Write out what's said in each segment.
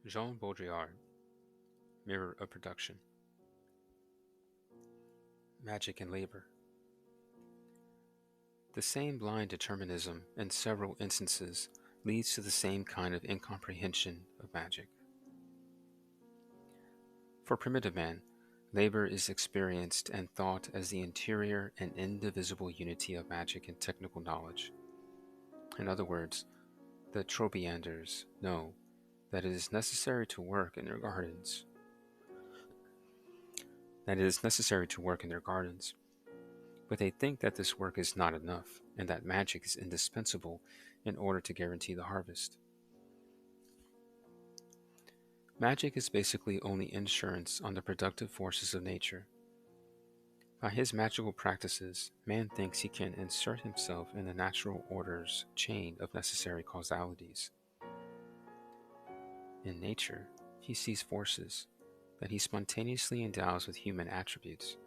Jean Baudrillard, Mirror of Production. Magic and Labor. The same blind determinism in several instances leads to the same kind of incomprehension of magic. For primitive man, labor is experienced and thought as the interior and indivisible unity of magic and technical knowledge. In other words, the Tropianders know that it is necessary to work in their gardens, but they think that this work is not enough and that magic is indispensable in order to guarantee the harvest. Magic is basically only insurance on the productive forces of nature. By his magical practices, man thinks he can insert himself in the natural order's chain of necessary causalities. In nature, he sees forces that he spontaneously endows with human attributes.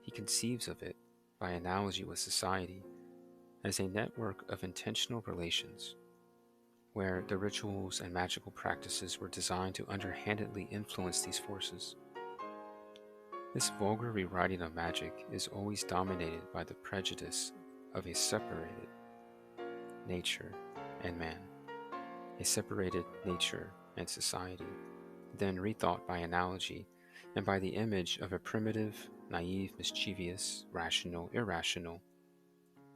He conceives of it, by analogy with society, as a network of intentional relations, where the rituals and magical practices were designed to underhandedly influence these forces. This vulgar rewriting of magic is always dominated by the prejudice of a separated nature and man, a separated nature and society, then rethought by analogy and by the image of a primitive, naive, mischievous, rational, irrational,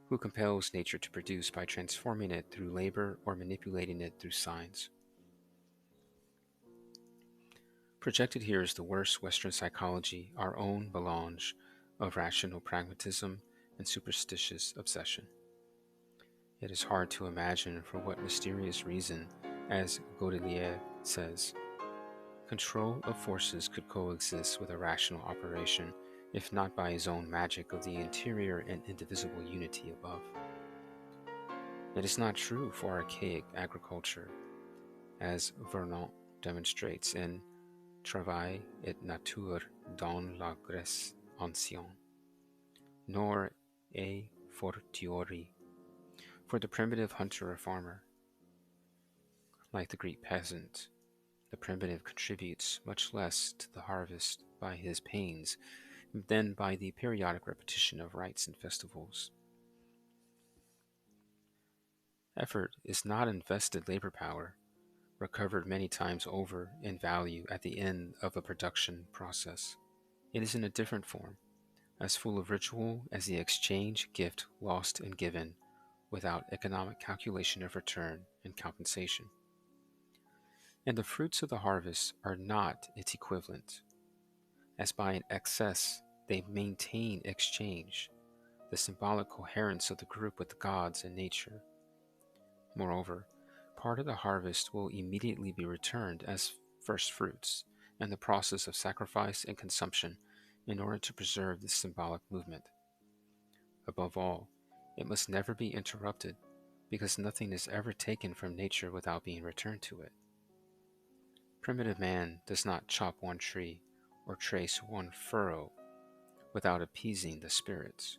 who compels nature to produce by transforming it through labor or manipulating it through signs. Projected here is the worst Western psychology, our own melange of rational pragmatism and superstitious obsession. It is hard to imagine for what mysterious reason, as Baudrillard says, control of forces could coexist with a rational operation, if not by his own magic of the interior and indivisible unity above. It is not true for archaic agriculture, as Vernon demonstrates in Travail et nature dans la Grèce ancienne, nor a fortiori for the primitive hunter or farmer. Like the Greek peasant, the primitive contributes much less to the harvest by his pains than by the periodic repetition of rites and festivals. Effort is not invested labor power, recovered many times over in value at the end of a production process. It is in a different form, as full of ritual as the exchange gift lost and given without economic calculation of return and compensation. And the fruits of the harvest are not its equivalent, as by an excess they maintain exchange, the symbolic coherence of the group with the gods and nature. Moreover, part of the harvest will immediately be returned as first fruits, and the process of sacrifice and consumption in order to preserve this symbolic movement. Above all, it must never be interrupted, because nothing is ever taken from nature without being returned to it. Primitive man does not chop one tree or trace one furrow without appeasing the spirits,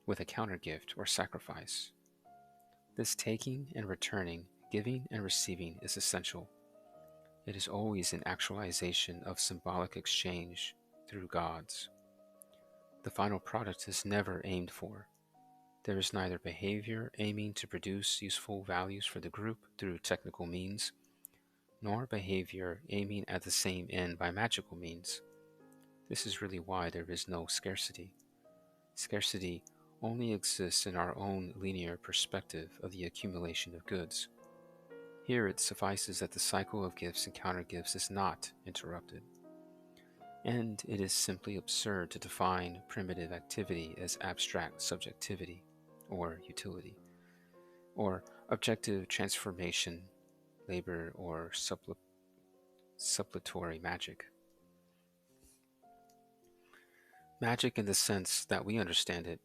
with a countergift or sacrifice. This taking and returning, giving and receiving is essential. It is always an actualization of symbolic exchange through gods. The final product is never aimed for. There is neither behavior aiming to produce useful values for the group through technical means, nor behavior aiming at the same end by magical means. This is really why there is no scarcity. Scarcity only exists in our own linear perspective of the accumulation of goods. Here it suffices that the cycle of gifts and countergifts is not interrupted. And it is simply absurd to define primitive activity as abstract subjectivity or utility, or objective transformation, labor, or suppletory magic. Magic in the sense that we understand it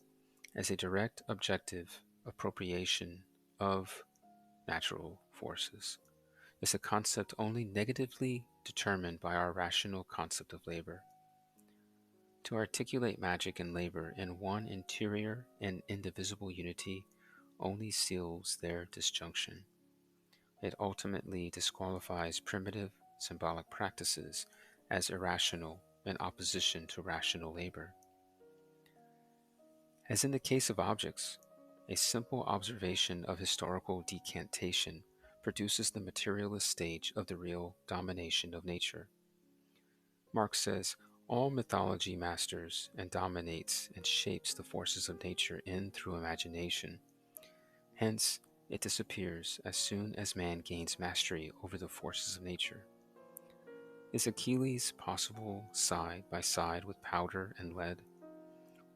as a direct objective appropriation of natural forces is a concept only negatively determined by our rational concept of labor. To articulate magic and labor in one interior and indivisible unity only seals their disjunction. It ultimately disqualifies primitive symbolic practices as irrational in opposition to rational labor. As in the case of objects, a simple observation of historical decantation produces the materialist stage of the real domination of nature. Marx says, all mythology masters and dominates and shapes the forces of nature in through imagination. Hence, it disappears as soon as man gains mastery over the forces of nature. Is Achilles possible side by side with powder and lead?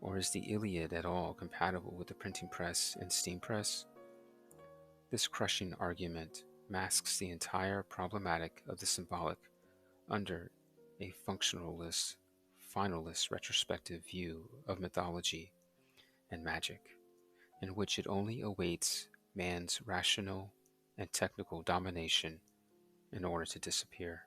Or is the Iliad at all compatible with the printing press and steam press? This crushing argument masks the entire problematic of the symbolic under a functionalist, finalist retrospective view of mythology and magic, in which it only awaits man's rational and technical domination in order to disappear.